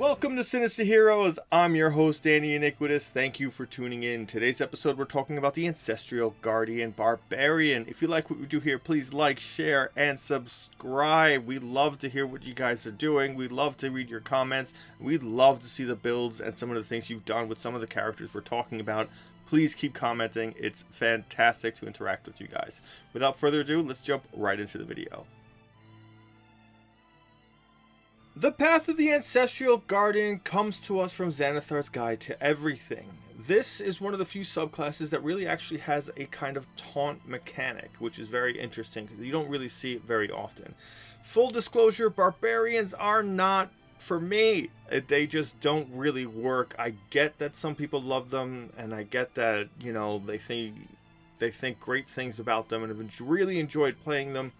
Welcome to Sinister Heroes. I'm your host, Danny Iniquitous. Thank you for tuning in. Today's episode, we're talking about the Ancestral Guardian Barbarian. If you like what we do here, please like, share, and subscribe. We love to hear what you guys are doing. We love to read your comments. We'd love to see the builds and some of the things you've done with some of the characters we're talking about. Please keep commenting. It's fantastic to interact with you guys. Without further ado, let's jump right into the video. The Path of the Ancestral Guardian comes to us from Xanathar's Guide to Everything. This is one of the few subclasses that really actually has a kind of taunt mechanic, which is very interesting because you don't really see it very often. Full disclosure, barbarians are not for me. They just don't really work. I get that some people love them, and I get that, you know, they think great things about them and have really enjoyed playing them.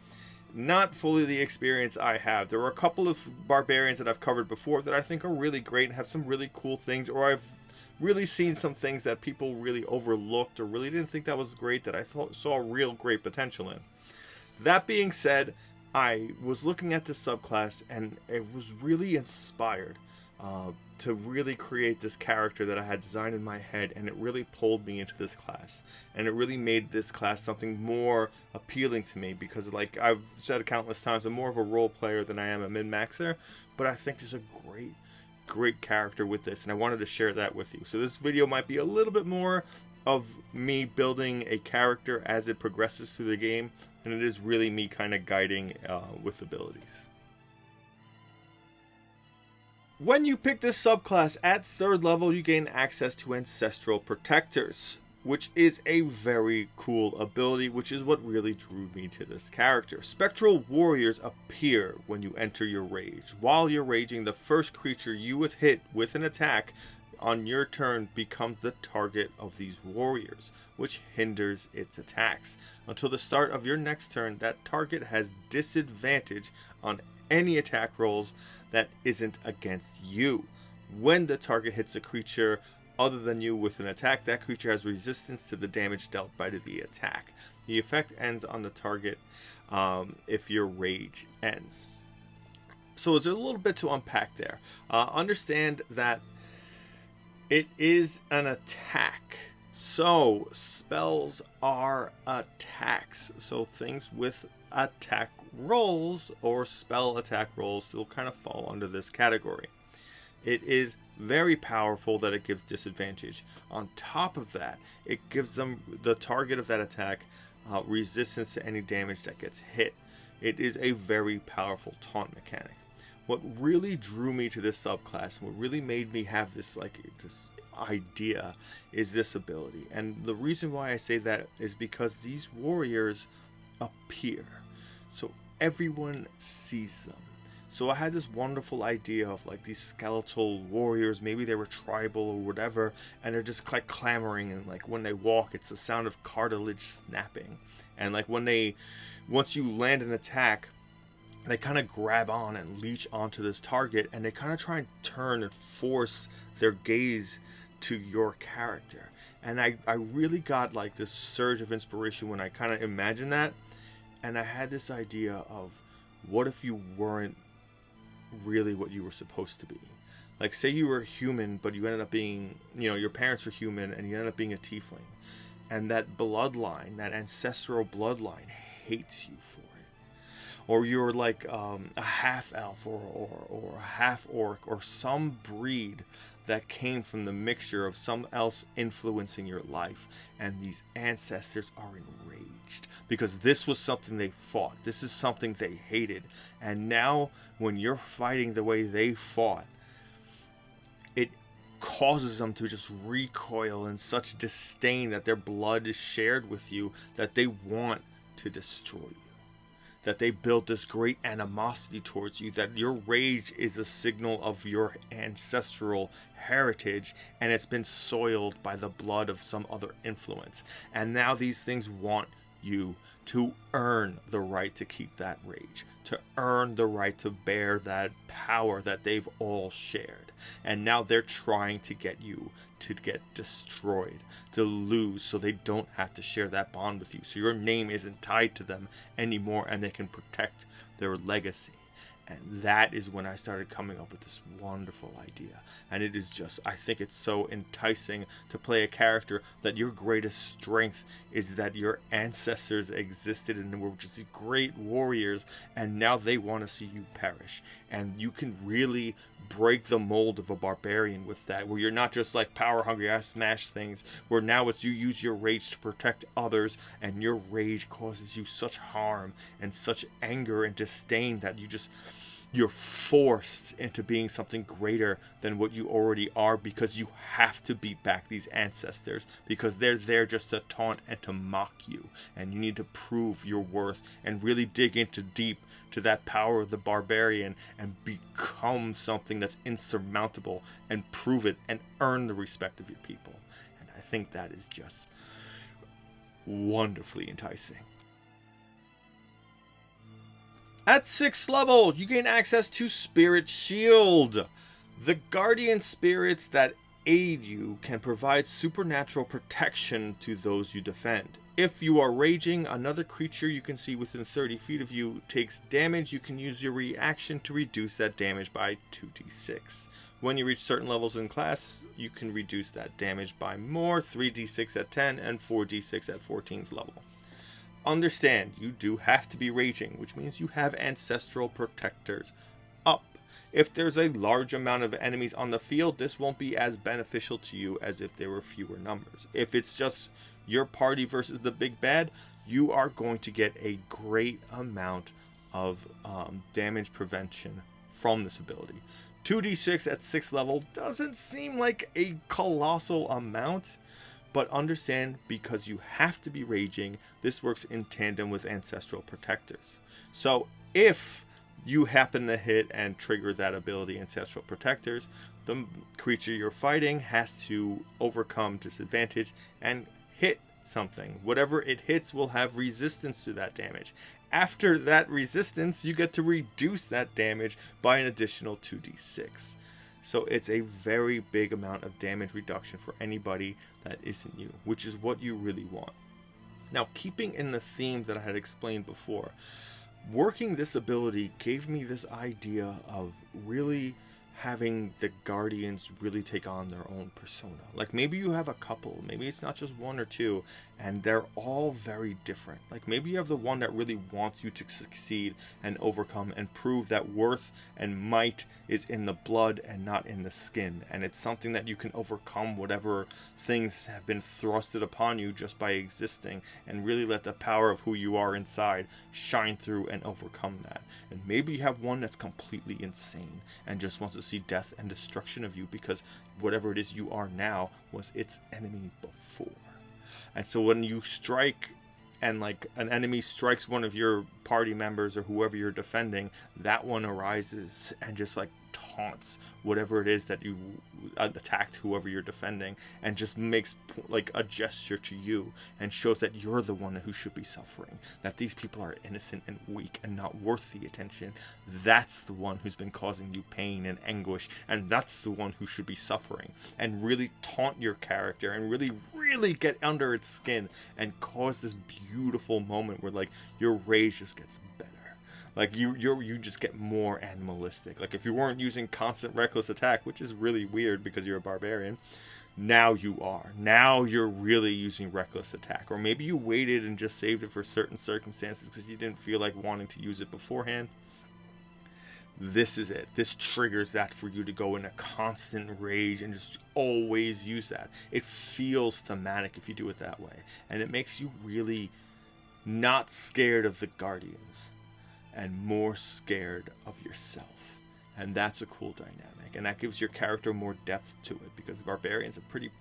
Not fully the experience I have. There are a couple of barbarians that I've covered before that I think are really great and have some really cool things, or I've really seen some things that people really overlooked or really didn't think that was great that I saw real great potential in. That being said, I was looking at this subclass and it was really inspired to really create this character that I had designed in my head, and it really pulled me into this class, and it really made this class something more appealing to me because, like I've said countless times, I'm more of a role player than I am a min-maxer, but I think there's a great character with this, and I wanted to share that with you. So this video might be a little bit more of me building a character as it progresses through the game, and it is really me kind of guiding with abilities. When you pick this subclass at 3rd level, you gain access to Ancestral Protectors, which is a very cool ability, which is what really drew me to this character. Spectral warriors appear when you enter your rage. While you're raging, the first creature you would hit with an attack on your turn becomes the target of these warriors, which hinders its attacks. Until the start of your next turn, that target has disadvantage on any attack rolls that isn't against you. When the target hits a creature other than you with an attack, that creature has resistance to the damage dealt by the attack. The effect ends on the target if your rage ends. So it's a little bit to unpack there. Understand that it is an attack. So spells are attacks. So things with attack rolls or spell attack rolls still kind of fall under this category. It is very powerful that it gives disadvantage. On top of that, it gives them, the target of that attack, resistance to any damage that gets hit. It is a very powerful taunt mechanic. What really drew me to this subclass, what really made me have this idea, is this ability. And the reason why I say that is because these warriors appear, so everyone sees them. So I had this wonderful idea of like these skeletal warriors, maybe they were tribal or whatever, and they're just like clamoring, and like when they walk, it's the sound of cartilage snapping. And like once you land an attack, they kind of grab on and leech onto this target, and they kind of try and turn and force their gaze to your character. And I really got like this surge of inspiration when I kind of imagined that. And I had this idea of, what if you weren't really what you were supposed to be? Like, say you were human, but you ended up being, you know, your parents were human, and you ended up being a tiefling. And that bloodline, that ancestral bloodline, hates you for it. Or you're like a half-elf or a half-orc or some breed that came from the mixture of some else influencing your life, and these ancestors are enraged because this was something they fought, this is something they hated, and now when you're fighting the way they fought, it causes them to just recoil in such disdain that their blood is shared with you, that they want to destroy you, that they build this great animosity towards you, that your rage is a signal of your ancestral heritage, and it's been soiled by the blood of some other influence. And now these things want you to earn the right to keep that rage, to earn the right to bear that power that they've all shared. And now they're trying to get you to get destroyed, to lose, so they don't have to share that bond with you, so your name isn't tied to them anymore, and they can protect their legacy. And that is when I started coming up with this wonderful idea. And it is just, I think it's so enticing to play a character that your greatest strength is that your ancestors existed and were just great warriors, and now they want to see you perish. And you can really break the mold of a barbarian with that, where you're not just like power hungry, I smash things, where now it's you use your rage to protect others, and your rage causes you such harm and such anger and disdain that you're forced into being something greater than what you already are, because you have to beat back these ancestors, because they're there just to taunt and to mock you, and you need to prove your worth and really dig into deep to that power of the barbarian and become something that's insurmountable and prove it and earn the respect of your people. And I think that is just wonderfully enticing. At 6th level, you gain access to Spirit Shield. The guardian spirits that aid you can provide supernatural protection to those you defend. If you are raging, another creature you can see within 30 feet of you takes damage. You can use your reaction to reduce that damage by 2d6. When you reach certain levels in class, you can reduce that damage by more, 3d6 at 10 and 4d6 at 14th level. Understand, you do have to be raging, which means you have ancestral protectors up. If there's a large amount of enemies on the field, this won't be as beneficial to you as if there were fewer numbers. If it's just your party versus the big bad, you are going to get a great amount of damage prevention from this ability. 2d6 at 6th level doesn't seem like a colossal amount, but understand, because you have to be raging, this works in tandem with ancestral protectors. So if you happen to hit and trigger that ability, ancestral protectors, the creature you're fighting has to overcome disadvantage and hit something. Whatever it hits will have resistance to that damage. After that resistance, you get to reduce that damage by an additional 2d6. So it's a very big amount of damage reduction for anybody that isn't you, which is what you really want. Now, keeping in the theme that I had explained before, working this ability gave me this idea of really having the guardians really take on their own persona. Like, maybe you have a couple, maybe it's not just one or two, and they're all very different. Like, maybe you have the one that really wants you to succeed and overcome and prove that worth and might is in the blood and not in the skin, and it's something that you can overcome whatever things have been thrusted upon you just by existing, and really let the power of who you are inside shine through and overcome that. And maybe you have one that's completely insane and just wants to see death and destruction of you, because whatever it is you are now was its enemy before. And so when you strike and like an enemy strikes one of your party members or whoever you're defending, that one arises and just like taunts whatever it is that you attacked, whoever you're defending, and just makes like a gesture to you and shows that you're the one who should be suffering, that these people are innocent and weak and not worth the attention. That's the one who's been causing you pain and anguish, and that's the one who should be suffering. And really taunt your character and really get under its skin and cause this beautiful moment where like your rage just gets better. Like you just get more animalistic. Like if you weren't using constant reckless attack, which is really weird because you're a barbarian, now you are. Now you're really using reckless attack. Or maybe you waited and just saved it for certain circumstances because you didn't feel like wanting to use it beforehand. This is it. This triggers that for you to go in a constant rage and just always use that. It feels thematic if you do it that way. And it makes you really not scared of the guardians and more scared of yourself. And that's a cool dynamic. And that gives your character more depth to it, because barbarians are pretty,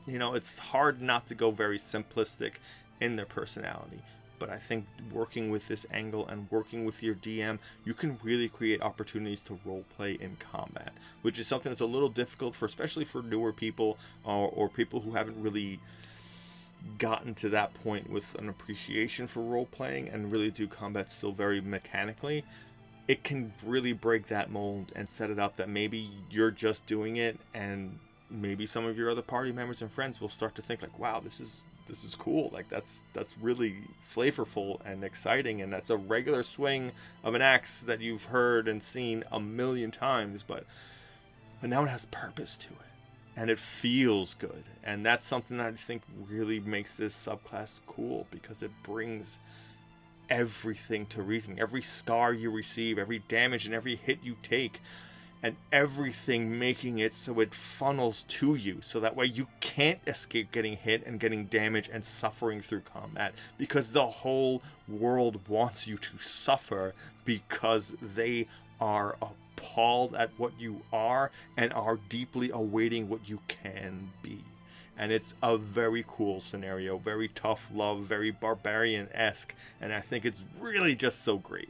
it's hard not to go very simplistic in their personality. But I think working with this angle and working with your DM, you can really create opportunities to roleplay in combat, which is something that's a little difficult for, especially for newer people or people who haven't really gotten to that point with an appreciation for role-playing and really do combat still very mechanically. It can really break that mold and set it up that maybe you're just doing it, and maybe some of your other party members and friends will start to think like, wow, this is this is cool. Like that's really flavorful and exciting, and that's a regular swing of an axe that you've heard and seen a million times, but now it has purpose to it, and it feels good. And that's something that I think really makes this subclass cool, because it brings everything to reason. Every scar you receive, every damage and every hit you take, and everything making it so it funnels to you, so that way you can't escape getting hit and getting damage and suffering through combat, because the whole world wants you to suffer, because they are appalled at what you are and are deeply awaiting what you can be. And it's a very cool scenario, very tough love, very barbarian-esque, and I think it's really just so great.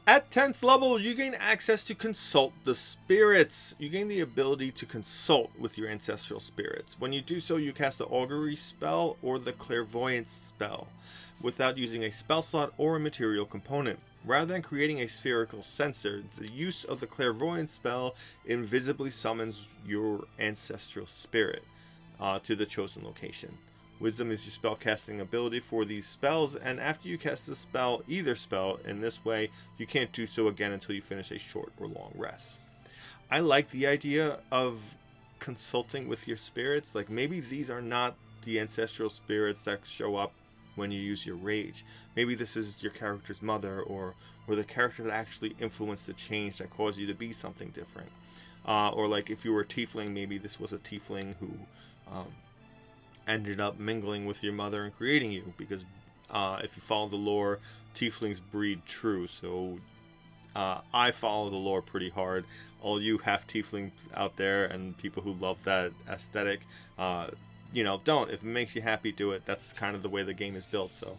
At 10th level, you gain access to Consult the Spirits. You gain the ability to consult with your ancestral spirits. When you do so, you cast the Augury spell or the Clairvoyance spell without using a spell slot or a material component. Rather than creating a spherical sensor, the use of the Clairvoyance spell invisibly summons your ancestral spirit to the chosen location. Wisdom is your spellcasting ability for these spells, and after you cast the spell, either spell, in this way, you can't do so again until you finish a short or long rest. I like the idea of consulting with your spirits. Like, maybe these are not the ancestral spirits that show up when you use your rage. Maybe this is your character's mother, or the character that actually influenced the change that caused you to be something different. Or like if you were a tiefling, maybe this was a tiefling who ended up mingling with your mother and creating you, because if you follow the lore, tieflings breed true. So I follow the lore pretty hard. All you half tieflings out there and people who love that aesthetic, don't. If it makes you happy, do it. That's kind of the way the game is built, so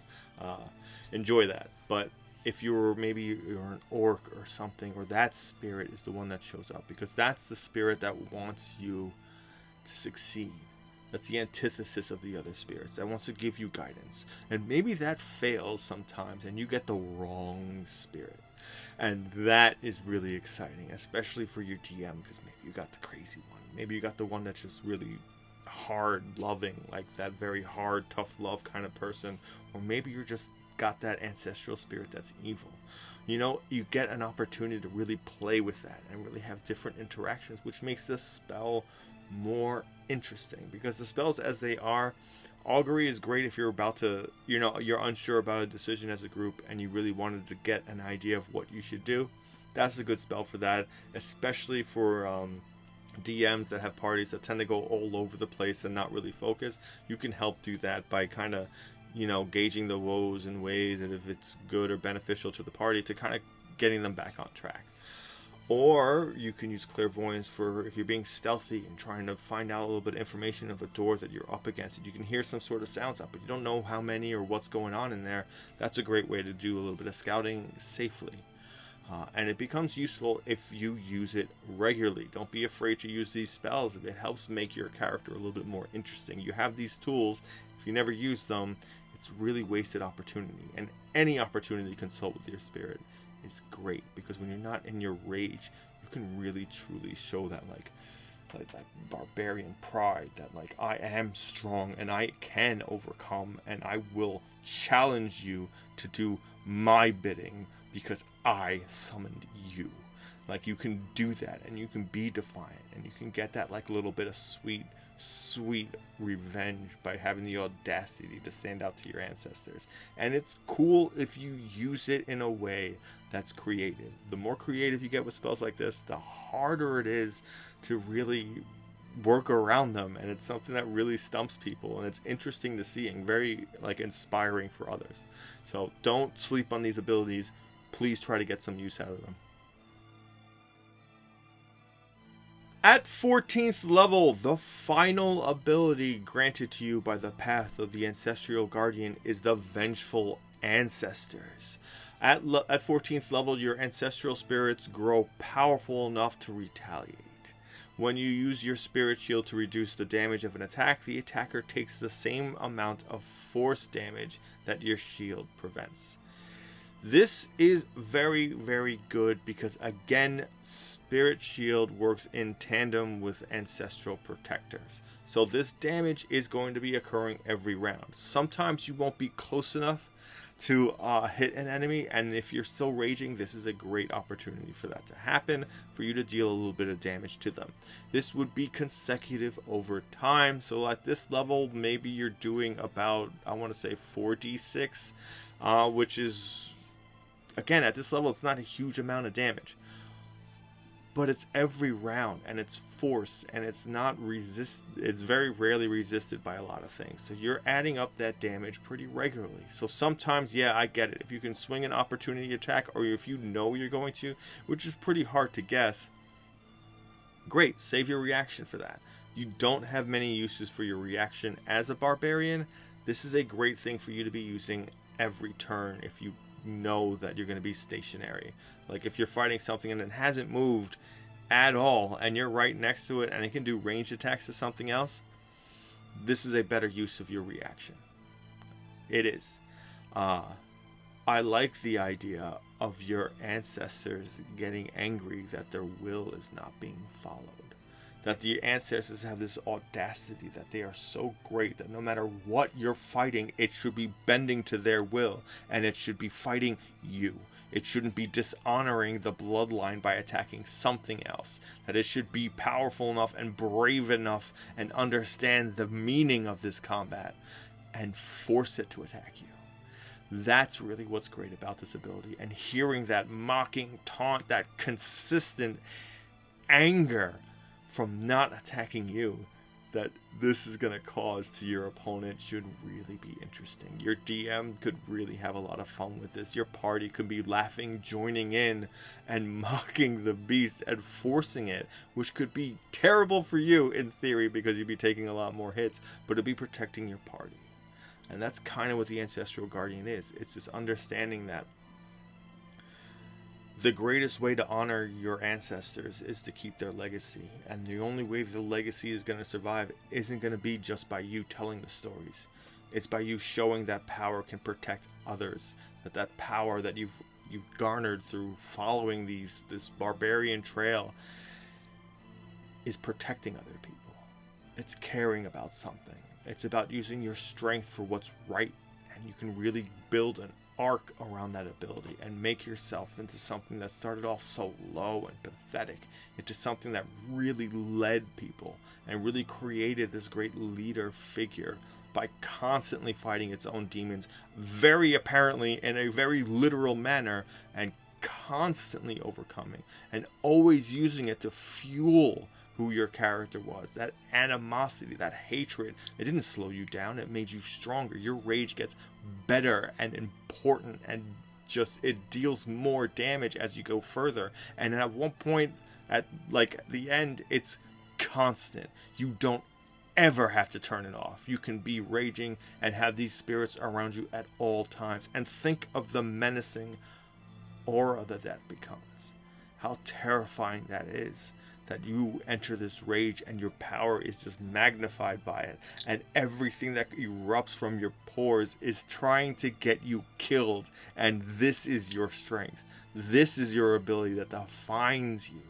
enjoy that. But if you're an orc or something, or that spirit is the one that shows up, because that's the spirit that wants you to succeed. That's the antithesis of the other spirits that wants to give you guidance. And maybe that fails sometimes and you get the wrong spirit. And that is really exciting, especially for your GM, because maybe you got the crazy one. Maybe you got the one that's just really hard loving, like that very hard, tough love kind of person. Or maybe you're just got that ancestral spirit that's evil. You get an opportunity to really play with that and really have different interactions, which makes this spell more interesting, because the spells as they are, augury is great if you're about to, you're unsure about a decision as a group and you really wanted to get an idea of what you should do. That's a good spell for that, especially for DMs that have parties that tend to go all over the place and not really focus. You can help do that by kind of gauging the woes and ways, and if it's good or beneficial to the party, to kind of getting them back on track. Or you can use clairvoyance for if you're being stealthy and trying to find out a little bit of information of a door that you're up against. You can hear some sort of sounds up, but you don't know how many or what's going on in there. That's a great way to do a little bit of scouting safely. And it becomes useful if you use it regularly. Don't be afraid to use these spells. It helps make your character a little bit more interesting. You have these tools. If you never use them, it's really wasted opportunity. And any opportunity to consult with your spirit is great, because when you're not in your rage, you can really truly show that like that barbarian pride, that like I am strong and I can overcome, and I will challenge you to do my bidding because I summoned you. Like, you can do that, and you can be defiant, and you can get that like little bit of sweet revenge by having the audacity to stand out to your ancestors. And it's cool if you use it in a way that's creative. The more creative you get with spells like this, the harder it is to really work around them, and it's something that really stumps people, and it's interesting to see and very like inspiring for others. So don't sleep on these abilities. Please try to get some use out of them. At 14th level, the final ability granted to you by the path of the Ancestral Guardian is the Vengeful Ancestors. At 14th level, your ancestral spirits grow powerful enough to retaliate. When you use your spirit shield to reduce the damage of an attack, the attacker takes the same amount of force damage that your shield prevents. This is very, very good because, again, Spirit Shield works in tandem with Ancestral Protectors. So this damage is going to be occurring every round. Sometimes you won't be close enough to hit an enemy, and if you're still raging, this is a great opportunity for that to happen, for you to deal a little bit of damage to them. This would be consecutive over time, so at this level maybe you're doing about, I want to say 4d6, which is, again, at this level it's not a huge amount of damage, but it's every round, and it's force, and it's very rarely resisted by a lot of things. So you're adding up that damage pretty regularly. So sometimes, yeah, I get it. If you can swing an opportunity attack, or if you know you're going to, which is pretty hard to guess, great, save your reaction for that. You don't have many uses for your reaction as a barbarian. This is a great thing for you to be using every turn if you know that you're going to be stationary. Like if you're fighting something and it hasn't moved at all, and you're right next to it, and it can do ranged attacks to something else, this is a better use of your reaction. It is. I like the idea of your ancestors getting angry that their will is not being followed. That the ancestors have this audacity that they are so great that no matter what you're fighting, it should be bending to their will, and it should be fighting you. It shouldn't be dishonoring the bloodline by attacking something else. That it should be powerful enough and brave enough and understand the meaning of this combat and force it to attack you. That's really what's great about this ability. And hearing that mocking taunt, that consistent anger from not attacking you that this is going to cause to your opponent should really be interesting. Your DM could really have a lot of fun with this. Your party could be laughing, joining in, and mocking the beast and forcing it, which could be terrible for you in theory because you'd be taking a lot more hits, but it'd be protecting your party. And that's kind of what the Ancestral Guardian is. It's this understanding that the greatest way to honor your ancestors is to keep their legacy. And the only way the legacy is going to survive isn't going to be just by you telling the stories. It's by you showing that power can protect others. That power that you've garnered through following this barbarian trail is protecting other people. It's caring about something. It's about using your strength for what's right. And you can really build an arc around that ability and make yourself into something that started off so low and pathetic into something that really led people and really created this great leader figure by constantly fighting its own demons, very apparently in a very literal manner, and constantly overcoming and always using it to fuel who your character was. That animosity, that hatred, it didn't slow you down, it made you stronger. Your rage gets better and important, and just it deals more damage as you go further. And at one point, at like the end, it's constant. You don't ever have to turn it off. You can be raging and have these spirits around you at all times. And think of the menacing aura that becomes. How terrifying that is. That you enter this rage and your power is just magnified by it, and everything that erupts from your pores is trying to get you killed, and this is your strength. This is your ability that defines you.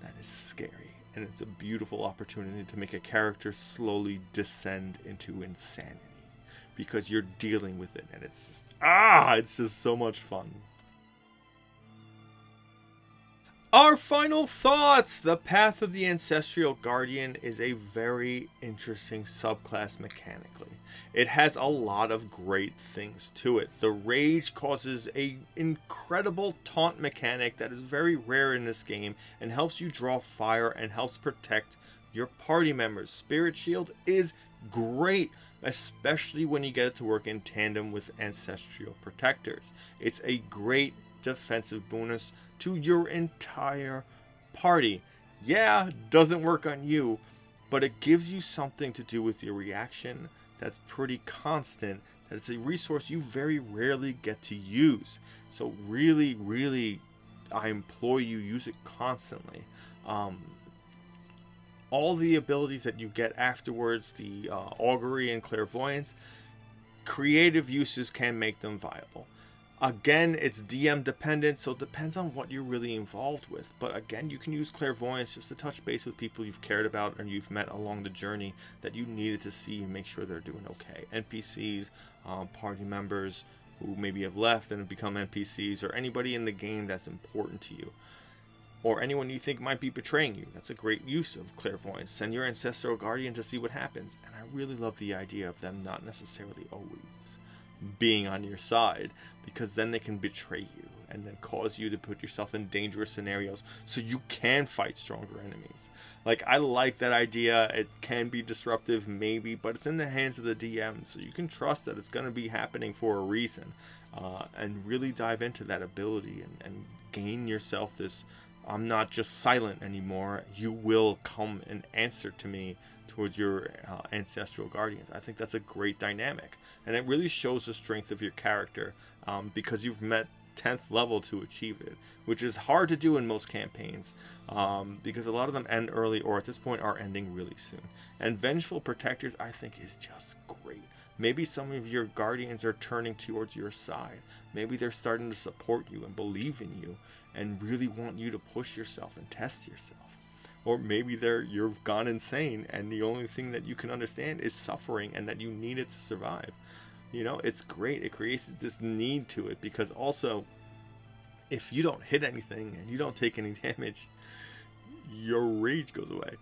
That is scary, and it's a beautiful opportunity to make a character slowly descend into insanity because you're dealing with it, and it's just so much fun. Our final thoughts! The Path of the Ancestral Guardian is a very interesting subclass mechanically. It has a lot of great things to it. The Rage causes an incredible taunt mechanic that is very rare in this game and helps you draw fire and helps protect your party members. Spirit Shield is great, especially when you get it to work in tandem with Ancestral Protectors. It's a great defensive bonus to your entire party. Yeah, doesn't work on you, but it gives you something to do with your reaction that's pretty constant, that it's a resource you very rarely get to use. So really, I implore you, use it constantly. All the abilities that you get afterwards, the augury and clairvoyance, creative uses can make them viable. Again, it's DM dependent, so it depends on what you're really involved with. But again, you can use clairvoyance just to touch base with people you've cared about and you've met along the journey that you needed to see and make sure they're doing okay. NPCs, party members who maybe have left and have become NPCs, or anybody in the game that's important to you, or anyone you think might be betraying you. That's a great use of clairvoyance. Send your ancestral guardian to see what happens. And I really love the idea of them not necessarily always being on your side, because then they can betray you and then cause you to put yourself in dangerous scenarios so you can fight stronger enemies. Like, I like that idea. It can be disruptive maybe, but it's in the hands of the DM, so you can trust that it's going to be happening for a reason, and really dive into that ability and gain yourself this, I'm not just silent anymore, you will come and answer to me towards your ancestral guardians. I think that's a great dynamic, and it really shows the strength of your character, because you've met 10th level to achieve it, which is hard to do in most campaigns, because a lot of them end early, or at this point are ending really soon. And Vengeful Protectors, I think, is just great. Maybe some of your guardians are turning towards your side. Maybe they're starting to support you and believe in you and really want you to push yourself and test yourself. Or maybe you've gone insane and the only thing that you can understand is suffering and that you need it to survive. You know, it's great. It creates this need to it, because also, if you don't hit anything and you don't take any damage, your rage goes away.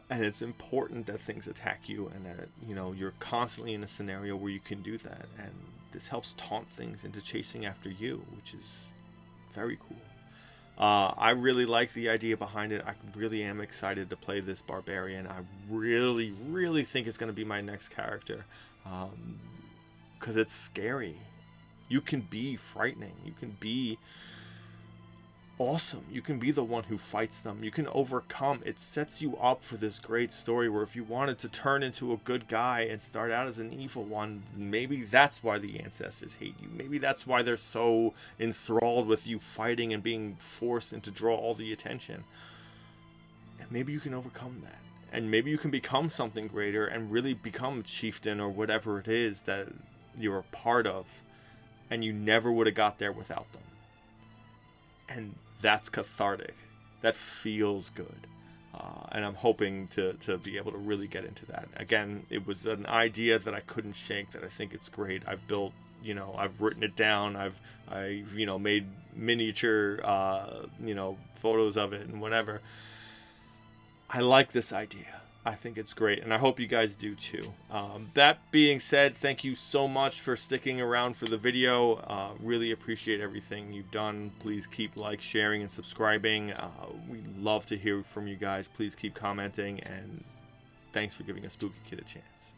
And it's important that things attack you and that, you know, you're constantly in a scenario where you can do that. And this helps taunt things into chasing after you, which is very cool. I really like the idea behind it. I really am excited to play this barbarian. I really, really think it's going to be my next character, because it's scary. You can be frightening. You can be awesome. You can be the one who fights them. You can overcome. It sets you up for this great story where if you wanted to turn into a good guy and start out as an evil one, maybe that's why the ancestors hate you. Maybe that's why they're so enthralled with you fighting and being forced and to draw all the attention. And maybe you can overcome that. And maybe you can become something greater and really become a chieftain or whatever it is that you're a part of, and you never would have got there without them. And that's cathartic. That feels good. And I'm hoping to be able to really get into that. Again, it was an idea that I couldn't shake, that I think it's great. I've built, you know, I've written it down. I've you know, made miniature, you know, photos of it and whatever. I like this idea. I think it's great, and I hope you guys do too. That being said, thank you so much for sticking around for the video. Really appreciate everything you've done. Please keep sharing, and subscribing. We love to hear from you guys. Please keep commenting, and thanks for giving a Spooky Kid a chance.